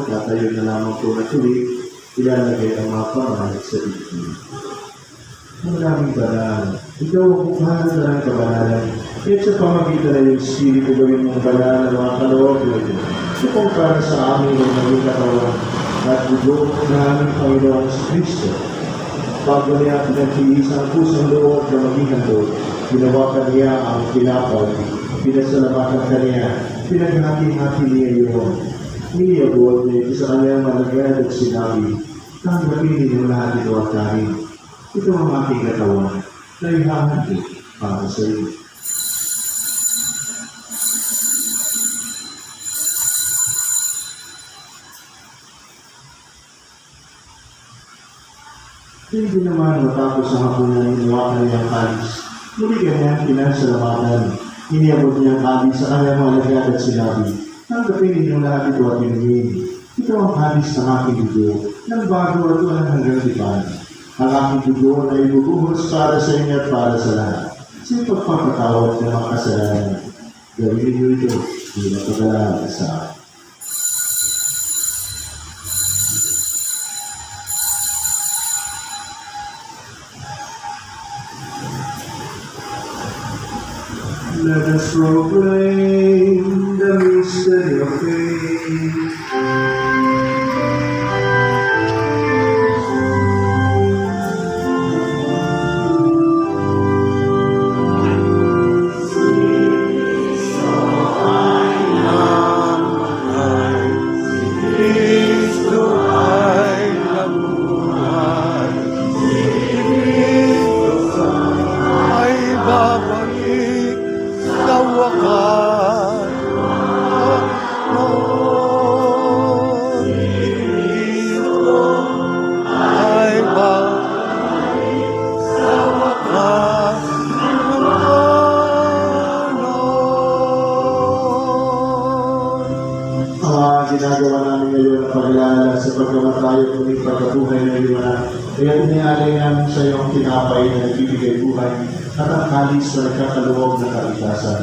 Tatayo na lamang po na tuloy, ilalagay ang mga pangalan sa dibdib. Maraming banal, ikaw ang bukhanan na ng kabanalan, at sa pamagitan na yung Espiritu gawin mong banal na mga kaloob mo. Ito kung para sa amin ang naging katawan at dugo na aming Panginoon sa Kristo. Bago niya pinagtiis ang pusong loob na maging handog, ginawakan niya ang pinapal, pinasalamatan ka niya, pinaghati-hati niya yun. Niyabot niya ito sa kanyang malagad at sinabi, tanggapin ninyo lahat ito at kain. Ito ang aking katawan na ihahati para sa iyo. Hindi naman matapos ang hapunan ng ginawa niya ang kalis. Muli kanyang pinasalamatan. Niyabot niya ang kalis sa kanyang malagad at sinabi, tanggapin ninyo lahat ito at inumin. Ito ang halis ng aking dugo, ng bago at walang hanggang tipan. Ang aking dugo na ibubuhos para sa inyo at para sa lahat. Sa pagpapatawad ng mga kasalanan. Gawin niyo ito, bilang pag-alala sa akin. Let us proclaim the mystery of faith. Ginagawa namin ngayon ang paglalala sa pagkamatay at muling pagkabuhay ng liwanag. Kaya inialay namin sa iyo ang tinapay na nagbibigay buhay at ang kalis na nagkakaluwag ng kaligtasan.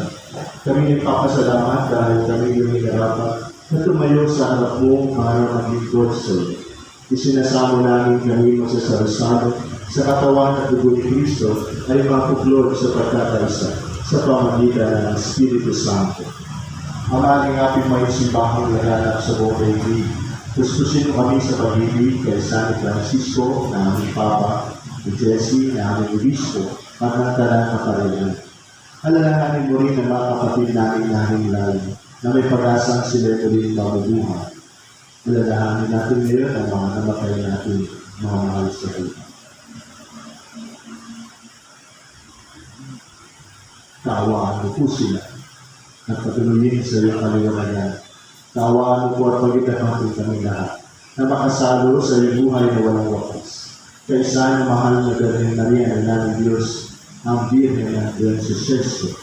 Kami nagpapasalamat dahil kami lumilarapat na tumayo sa harap mo para maglingkod sa iyo. Isinasamo namin kami masasalusalo sa katawan at dugo ni Kristo ay makuklod sa pagkakaisa sa pamagitan ng Espiritu Santo. Ang ating ating may simbahang laganap sa buong daigdig. Gustusin mo kami sa pag-ibig kay San Francisco na aming Papa, ni Jesse na aming Obispo, at ng talang kaparayan. Alalahanin mo rin ang mga kapatid namin na hinilay na may pag-asang sila ulit mabubuhay. Alalahanin natin ngayon ang mga namatay natin, mga mahal sa buhay. Kaawaan mo po sila at patuloyin sa iyong kaliwanagan. Kaawaan mo po at pagkitahatin kami lahat na makasalo sa iyong buhay na walang wakas. Kaysa ang mahal na Birhen Maria na ng Diyos, ang Birhen ng Diyos si Sesto.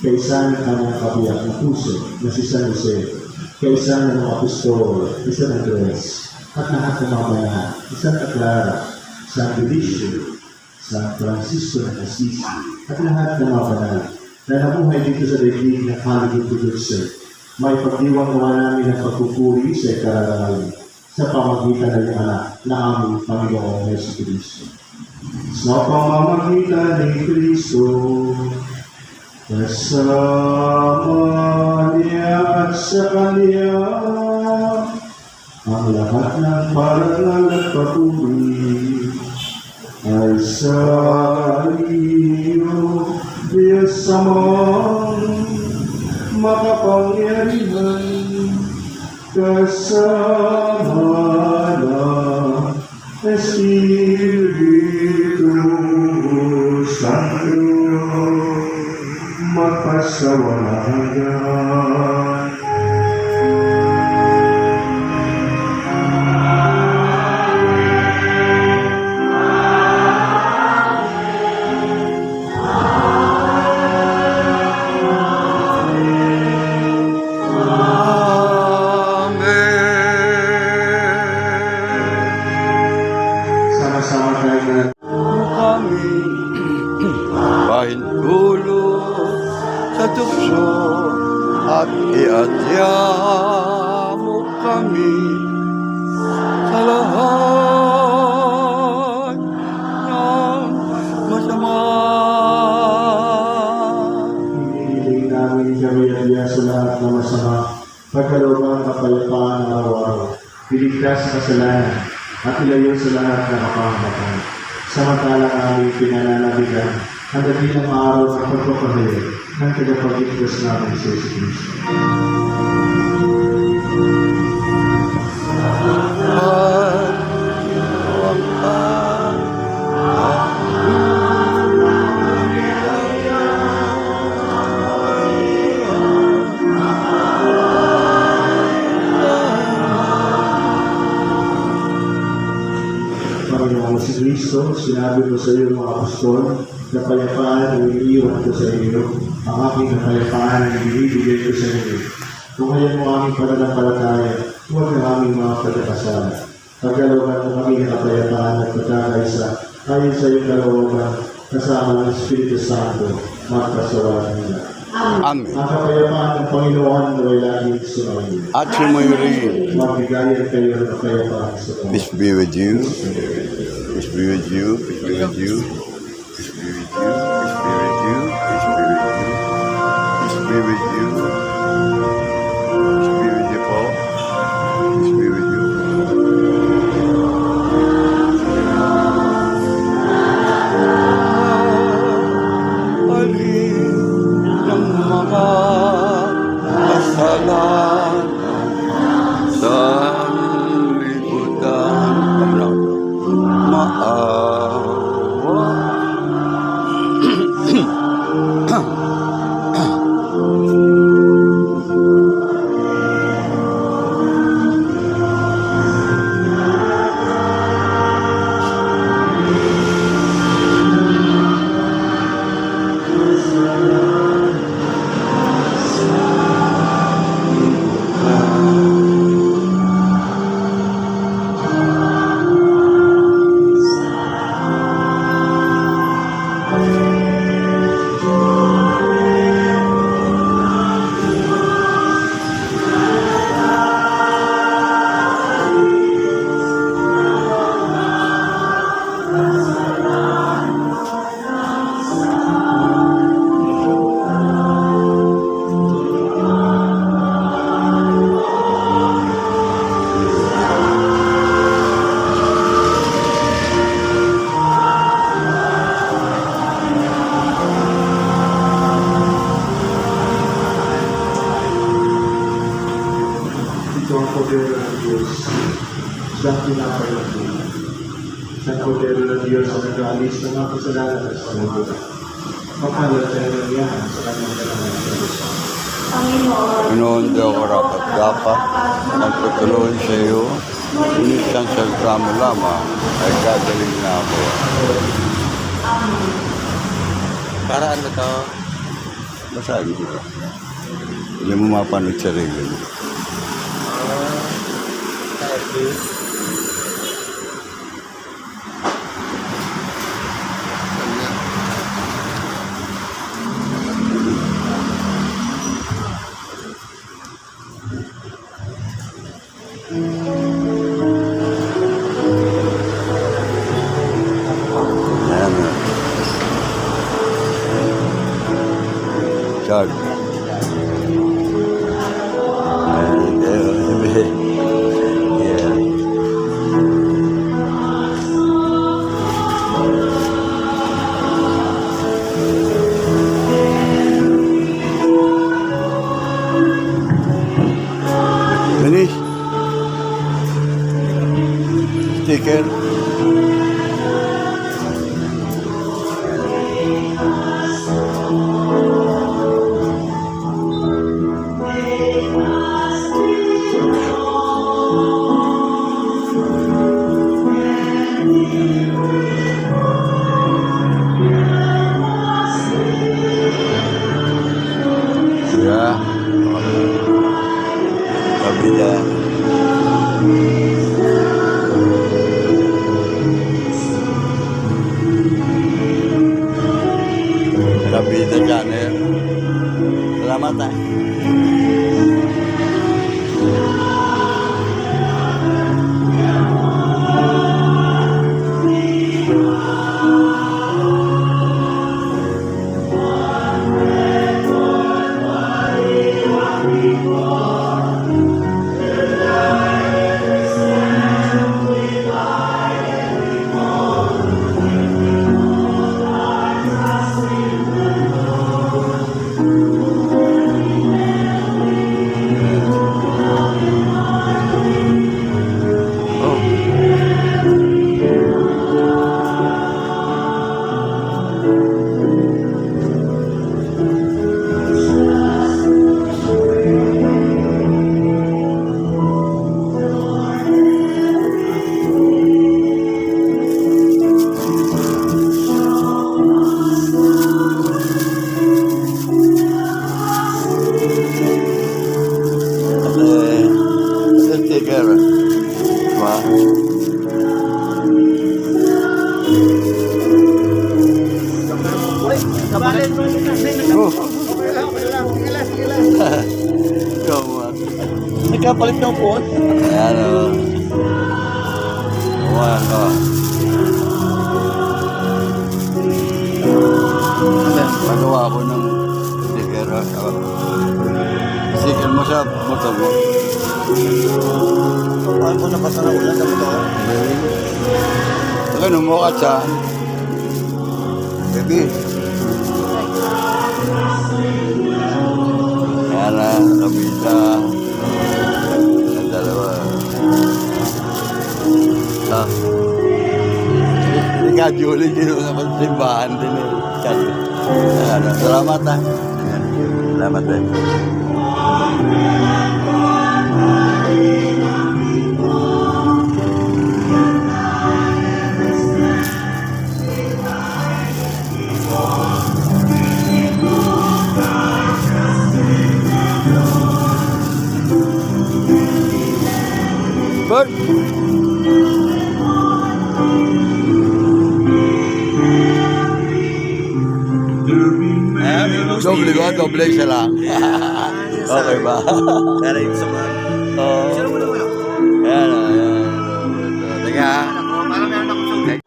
Kaysa ang kanyang kabiyak na puso na si San Jose. Kaysa ang mga apostol, San Andres, at lahat ng mga banal, San Clara, San Felicio, San Francisco ng Assisi, at lahat ng mga banal na nabuhay dito sa daigdig ng Haligid-Tudugse. May pagdiwang naman namin ang pagpupuri sa ikararangal sa pamagitan ng anak na aming Panginoong Jesucristo. Sa pamamagitan ni Kristo, kasama niya at sa Kanya, ang lahat ng parangal at papuri ay sa iyo, Diyos amang makapangyarihan, kasama ng Espiritu Santo, magpasawalan. namin sa lahat ng masama. Hinihiling namin kami ang sa lahat ng masama, pagkalooban ng kapayapaan ng araw-araw, iligtas sa kasalanan, at ilayo sa lahat ng kapahamakan. Samantalang aming pinananabigan ang dakilang araw ng pagpapahayag ng tagapagligtas namin sa Jesus Cristo. Panginoong si Kristo, sinabi mo sa iyo mga apostol, na kapayapaan ang iniiwan ko sa iyo, ang aking kapayapaan ang binibigay ko sa iyo. Kung ngayon mo aming pananampalataya, huwag na aming mga pagkakasala. Pagkalooban mo aming kapayapaan at pagkakaisa, ayon sa iyong kalooban, kasama ng Espiritu Santo, magpasawalan nila. Amen. Ang kapayapaan ng Panginoon na ay laging sumayin. At sumayo rin. Magbigayan kayo ng kapayapaan sa Panginoon. Peace be with you. Peace be with you. Peace be with you. Peace be with you. Peace be with you. Peace be with you. Peace be with you. Peace be with you, Paul. Peace be with you. Alin ng mga kasalanan sa libutan maawa. Ito ang poder ng Diyos. Siyang tinapay ng Diyos. Siyang poder ng Diyos na nag-aalis ng mga kasalanan at sa mundo. Mapalatayan niya sa kanyang kailangan sa Diyos. Pinoon daw ko dapat magpatuloy sa iyo. Ngunit ang salita mo lamang ay gagaling na ako. Para ano to? Basahin ko. Hindi mo mapanood sa sarili mo. Chag. Yeah. Finish. Sticker. Yeah. Kabila. Kabila channel. Salamat. Kaya palit ng phone. Ayan o. Ayan o. Pagawa ko ng sticker. Sticker mo sa motor mo. Paano ko nabasa na ulan ng ito? Ganun mo ka sa baby. Ayan na, kabita. Ang dalawa. Hindi ka, Julie, din naman sa simbahan din eh. Ayan, salamat ha. Ayan, salamat din. Good. Doble ba? Doble siya lang. Okay ba? Kaya yung sa mga. Oo. Sino mo naman ako? Ayan, ayan. Teka. Parang meron akong sugay.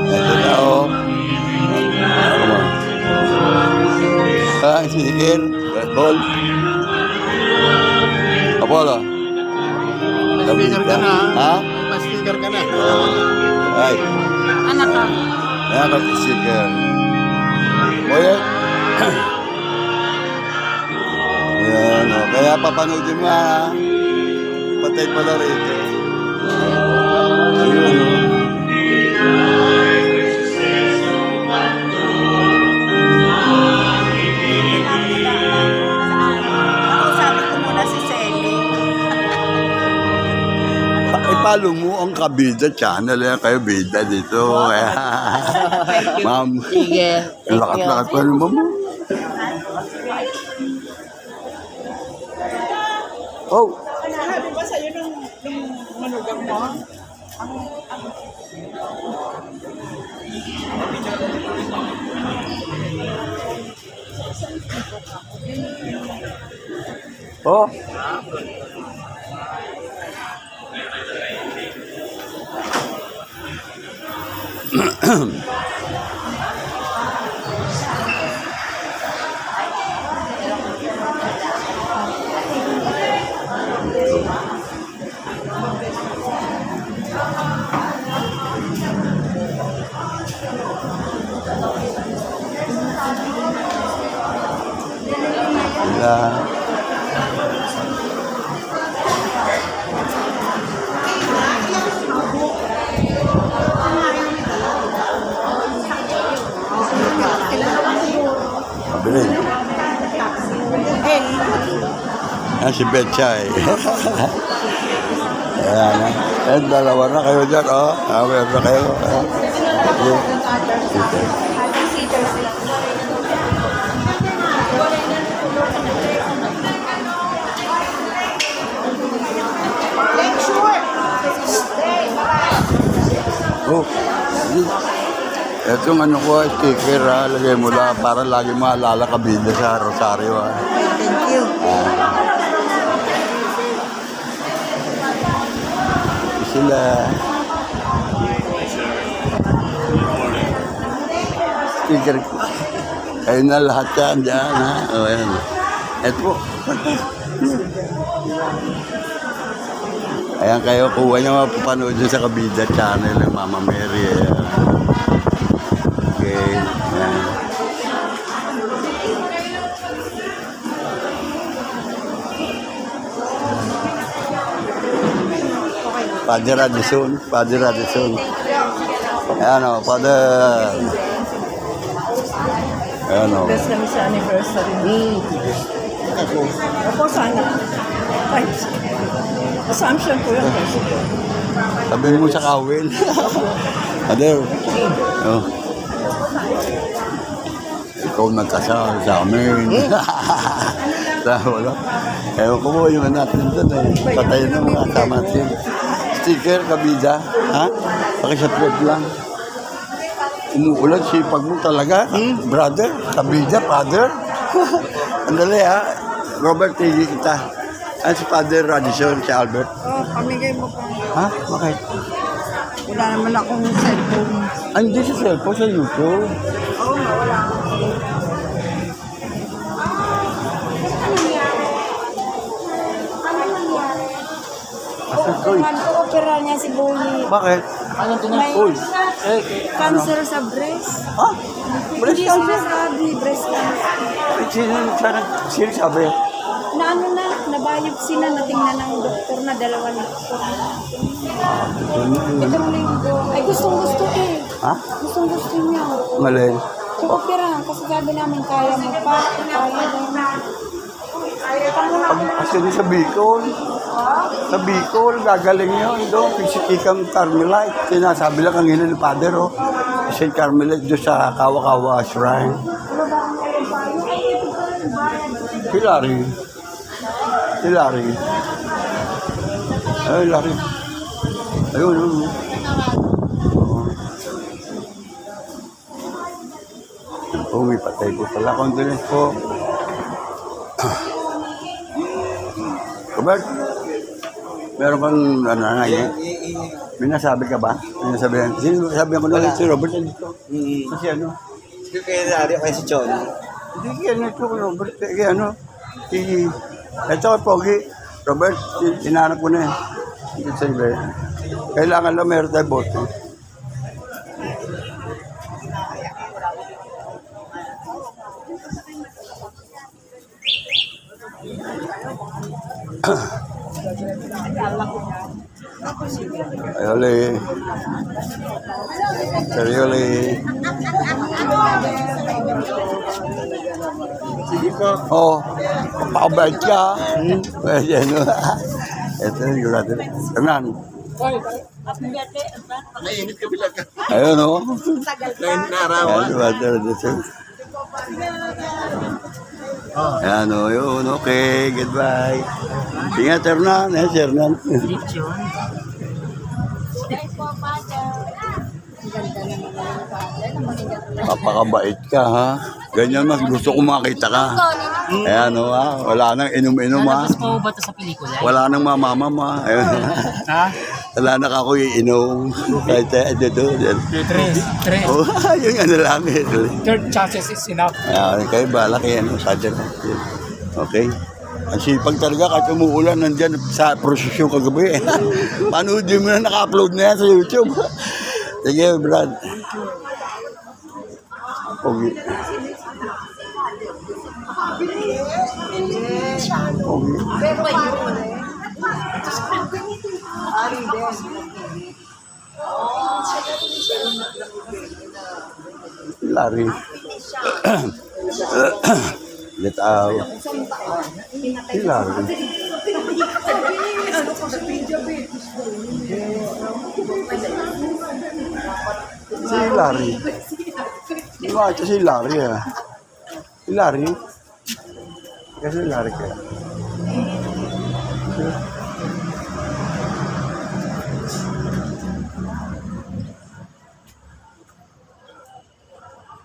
Ito na o. Ah, sikir. Red Bull. Apollo. Speaker ka na. Ha? Speaker ka na. Ay. Anak ka. Ayan ka, sikir. O yan. Ayan o. Kaya papanoodin mo ha. Patay pala rito. Ayun o. Sabi ko muna si Sally. Ipalo mo ang Kabida channel. Yan kayo bida dito. Ma'am. Sige. Lakat-lakat pa naman mo. Oh. Sabi ba sa'yo nung manugang mo? Oh. Yeah. Mabili. Yan si Betchay. Ayan na. Ayan, dalawa na kayo dyan, oh. Meron na kayo. Oh. Itong ano ko, sticker ha, lagay mo lang para lagi maalala Kabida sa Rosario ha. Thank you. Sila. Sticker ko. Ayun na lahat yan dyan ha. O ayan. Ito po. Ayan kayo, kuha nyo mapapanood nyo sa Kabida channel ng Mama Mary. Okay. Ayan. Padre Radisson. Padre Radisson. Ayan o, Padre. Ayan o. Best kami sa anniversary. Opo, sana. Assumption ko yun. Sabihin mo sa kawil. Padre. Oh. Ikaw nagkasal sa amin. Wala. Ewan ko mo yung natin doon eh. Patay na mga kasama natin. Sticker, Kabida. Ha? Pakisapret lang. Umuulan, sipag mo talaga. Brother, Kabida, father. Andali ha. Robert, tigil kita. Ano si Father Radisson, si Albert? Oh, pamigay mo pa. Ha? Bakit? Wala naman akong cellphone. Hindi sa cellphone, sa YouTube. Oo, wala akong Asa ko eh. opera niya si Boy. Bakit? May Uy. cancer sa breast. Ha? Breast Hindi cancer? sinasabi, breast cancer. Sino sabi? Na ano na, nabiopsy na, natingnan ng doktor na, 2 doktor na. Itong linggo. Ay, gustong-gusto eh. Ha? Gustong-gusto niya. Malay. Opera, kasi sabi namin kaya mo pa, kaya daw. Kasi sa Bicol. Sa Bicol, gagaling yun. Doon, Pisikikang Carmelite. Sinasabi lang kanina ni Father, oh. St. Carmelite doon sa Kawa-Kawa Shrine. Hilary. Hilary. Ay, Hilary. Ayun, ayun. Oh, may patay po pala. Condolence po. Robert, meron kang ano na yun? May nasabi ka ba? May nasabihan? Sino sabi ko na si Robert dito? Kasi ano? Sige kaya nari kaya si John. Hindi kaya ito kay Robert. Kaya ano? Ito kay Pogi. Robert, inanap ko na eh. Hindi sa iba. Kailangan lang meron tayo bote. Ayole. Ayole. Sige po. Oh, pakabait ka. Ayan. Ito yung grabe. Kanan. Nainit ka bilang ka. Ayun o. Nainit na arawan. Ayan, water dito. Ayan o, yun. Okay, goodbye. Ingat, Hernan. Yes, Hernan. Papakabait ka, ha? Ganyan mas gusto ko makita ka. Ayan o, ha? Wala nang inom-inom, ha? Lalabas pa ba ito sa pelikula? Wala nang mamamam, ha? Ayun. Ha? Wala na ako iinom. Kahit dito. Tres. Oh, yung ano lang. Third chances is enough. Ayan, kayo bala kayo, ano, sadya na. Okay? Ang sipag talaga kahit umuulan nandyan sa prosesyon kagabi. Paano di mo na naka-upload na yan sa YouTube? Sige, Brad. Pogi. Pogi. Lari. Let out. Hilary. Si Hilary. Di ba ito si Hilary ah? Hilary? Kasi Hilary kaya.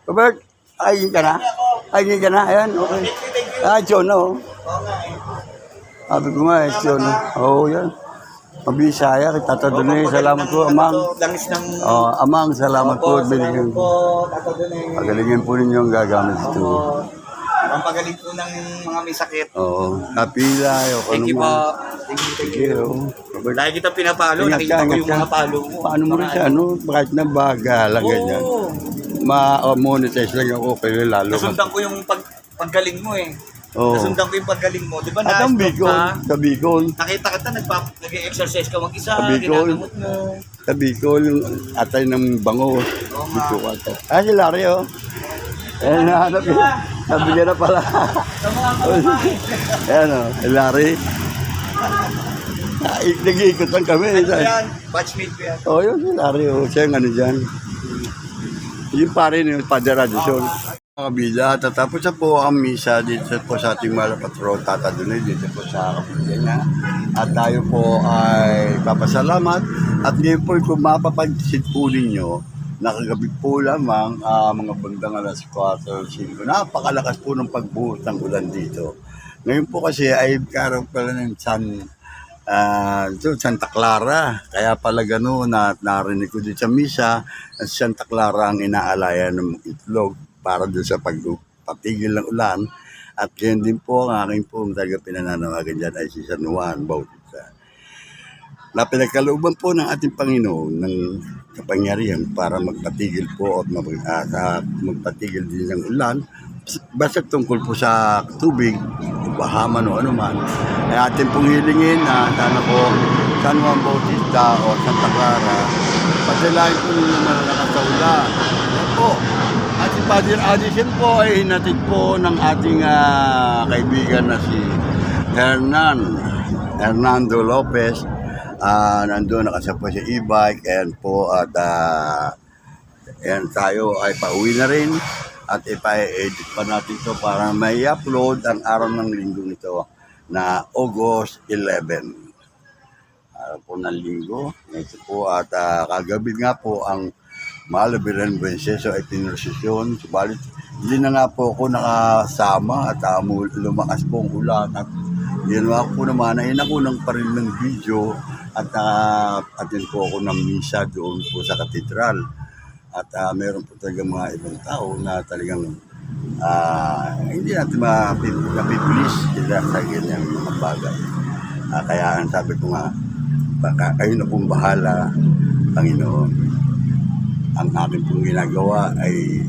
Robert, ayun ka na? Ayun ka na? Ayan, okay. Ah, John, oh. Sabi ko nga, John. Oo, yan. Mabisaya, kita Tadunay. Salamat po, Amang. Langis ng Oh, Amang, salamat po. Binigyan. po, Tato Dunay. Pagalingin po ninyo ang gagamit ito. Pampagaling po ng mga may sakit. Oo, napila. Thank you po. Thank you. Robert, Lagi kita pinapalo, ingat ka, nakikita ko ingat yung ka. mga palo mo. Paano mo rin siya, ano? Bakit na bagalang ganyan? Oo. Ma-monetize lang ako, pero lalo. Nasundan ko yung paggaling mo eh. Oo. Nasundan ko yung paggaling mo. Di ba At ang na-stroke Bicol, ka? sa Bicol. Nakita kita, nag-exercise ka mag-isa, Sa Bicol. ginagamot mo. Sa Bicol, yung atay ng bango. Bicol atay. Ah, si Larry, oh. Eh, nahanap yun. Nabigyan na pala. Ayan, oh. Si Larry. Nag-iikot lang kami. Yan, batchmate ko yan. Oh, yun si Larry, oh. Siya yung ano dyan. Yung pare ni Father Radisson. Mga kabila, tatapos na po ang misa dito po sa ating Malapatro, Tata Dunay, dito po sa kapatid niya. At tayo po ay papasalamat. At ngayon po kung mapapansin po ninyo, nakagabi po lamang mga bandang alas 4, 5. Napakalakas po ng pagbuhos ng ulan dito. Ngayon po kasi ay karoon pala ng Santa Clara. Kaya pala gano'n na narinig ko dito sa misa na si Santa Clara ang inaalaya ng itlog para doon sa pagpatigil ng ulan. At yun din po ang aking po talaga pinananawagan dyan ay si San Juan Bautista. Na pinagkalooban po ng ating Panginoon ng kapangyarihan para magpatigil po at magpatigil din ng ulan. Basta tungkol po sa tubig, bahaman o anuman, ay ating pong hilingin na sana po San Juan Bautista o Santa Clara, patilahin po ninyo malalakas sa ulan. Yan po. At si Father Addison po ay hinatid po ng ating kaibigan na si Hernando Lopez. Nandun nakasapa sa e-bike and po at tayo ay pauwi na rin. At ipa-edit pa natin ito para may upload ang araw ng linggo nito na August 11. Araw po ng linggo. Ito po at kagabi nga po ang Malabiran Benseso ay pinrosesyon. Subalit hindi na nga po ako nakasama at lumakas po ang ulan. At ginawa ko naman ay nakunang pa rin ng video at atin po ako ng misa doon po sa katedral. At meron po talaga mga ibang tao na talagang hindi natin mapipulis sila sa ganyang mga bagay. Kaya ang sabi ko nga, baka kayo na pong bahala, Panginoon. Ang akin pong ginagawa ay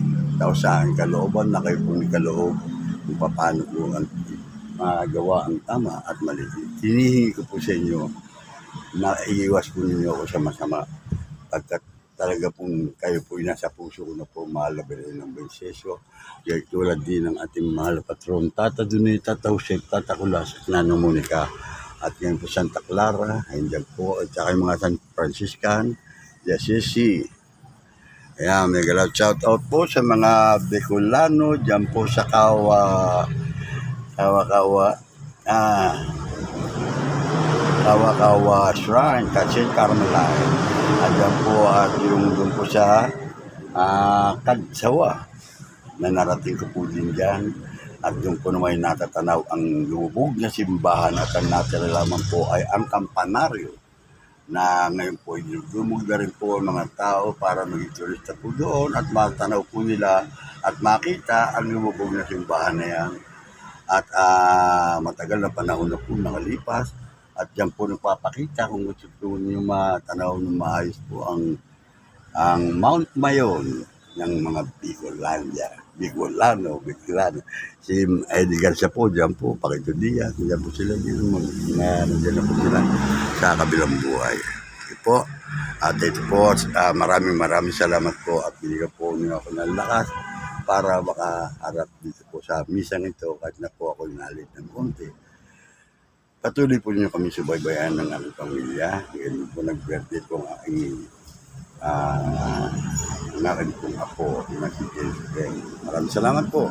sa aking kalooban na kayo pong ikaloob kung paano po ang magawa ang tama at mali. Hinihingi ko po sa inyo na iiwas po ninyo ako sa masama pagkat talaga pong kayo po nasa puso ko na po Malabiran ng Benseso. Kaya tulad din ng ating mahal na patron, Tata Donita, Tata Jose, Tata Kulas, at Nano Monica. At yan po Santa Clara, ayun dyan po, at saka yung mga San Franciscan, Yasisi. Ayan, may galaw shout out po sa mga Bicolano, dyan po sa Kawa Shrine, Katsin Carmelite. At yan po at yung doon po sa Kadsawa na narating ko po din dyan. At doon po naman natatanaw ang lubog na simbahan at ang natira lamang po ay ang kampanaryo na ngayon po dumug na rin po ang mga tao para maging turista po doon at matanaw po nila at makita ang lumubog na simbahan na yan. At matagal na panahon na po nakalipas. At yan po nagpapakita kung gusto po niyo matanaw ng maayos po ang Mount Mayon ng mga Bicolano. Si Eddie Garcia po, dyan po, Pakito Diaz, dyan po sila, dyan na po sila sa kabilang buhay. Ito po. At ito po, maraming salamat po at binigyan po niyo ako ng lakas para makaharap dito po sa misang ito kahit na po ako nalit ng konti. Patuloy po niyo kami subaybayan ng aming pamilya. Ngayon po nag-birthday po ang aking pong apo na si James Ben. Maraming salamat po.